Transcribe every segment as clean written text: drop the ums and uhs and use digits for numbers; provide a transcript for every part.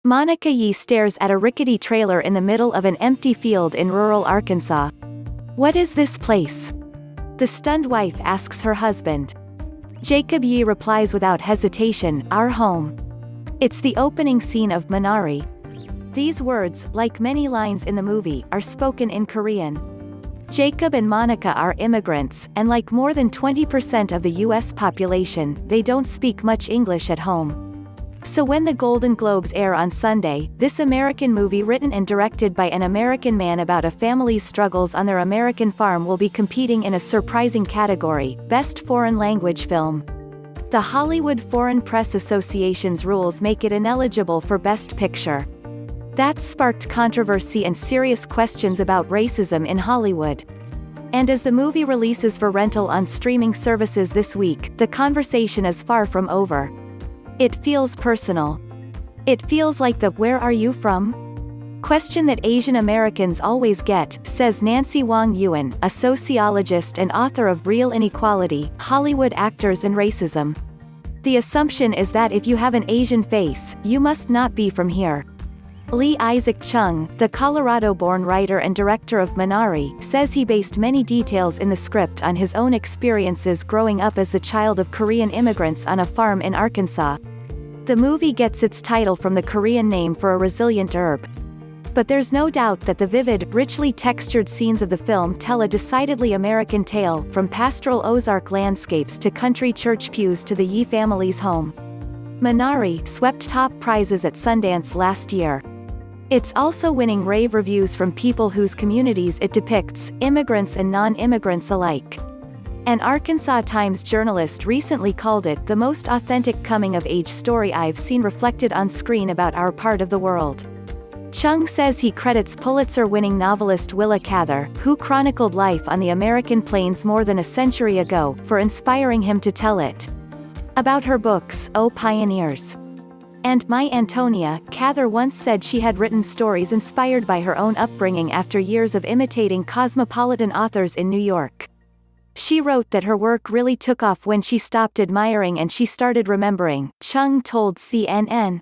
Monica Yee stares at a rickety trailer in the middle of an empty field in rural Arkansas. "What is this place?" the stunned wife asks her husband. Jacob Yee replies without hesitation, "Our home." It's the opening scene of Minari. These words, like many lines in the movie, are spoken in Korean. Jacob and Monica are immigrants, and like more than 20% of the US population, they don't speak much English at home. So when the Golden Globes air on Sunday, this American movie written and directed by an American man about a family's struggles on their American farm will be competing in a surprising category, Best Foreign Language Film. The Hollywood Foreign Press Association's rules make it ineligible for Best Picture. That's sparked controversy and serious questions about racism in Hollywood. And as the movie releases for rental on streaming services this week, the conversation is far from over. It feels personal. It feels like the "where are you from?" question that Asian Americans always get, says Nancy Wang Yuen, a sociologist and author of Real Inequality, Hollywood Actors and Racism. The assumption is that if you have an Asian face, you must not be from here. Isaac Chung, the Colorado-born writer and director of Minari, says he based many details in the script on his own experiences growing up as the child of Korean immigrants on a farm in Arkansas. The movie gets its title from the Korean name for a resilient herb. But there's no doubt that the vivid, richly textured scenes of the film tell a decidedly American tale, from pastoral Ozark landscapes to country church pews to the Yee family's home. Minari swept top prizes at Sundance last year. It's also winning rave reviews from people whose communities it depicts, immigrants and non-immigrants alike. An Arkansas Times journalist recently called it the most authentic coming-of-age story I've seen reflected on screen about our part of the world. Chung says he credits Pulitzer-winning novelist Willa Cather, who chronicled life on the American plains more than a century ago, for inspiring him to tell it. About her books, "Oh Pioneers" and "My Antonia," Cather once said she had written stories inspired by her own upbringing after years of imitating cosmopolitan authors in New York. She wrote that her work really took off when she stopped admiring and she started remembering, Chung told CNN.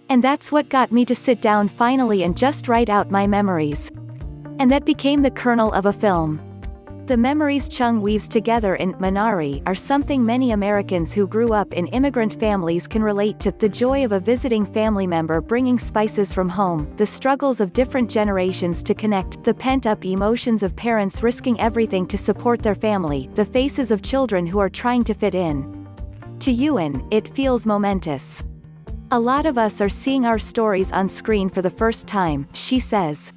"And that's what got me to sit down finally and just write out my memories. And that became the kernel of a film." The memories Chung weaves together in Minari are something many Americans who grew up in immigrant families can relate to: the joy of a visiting family member bringing spices from home, the struggles of different generations to connect, the pent-up emotions of parents risking everything to support their family, the faces of children who are trying to fit in. To Yuen, it feels momentous. "A lot of us are seeing our stories on screen for the first time," she says.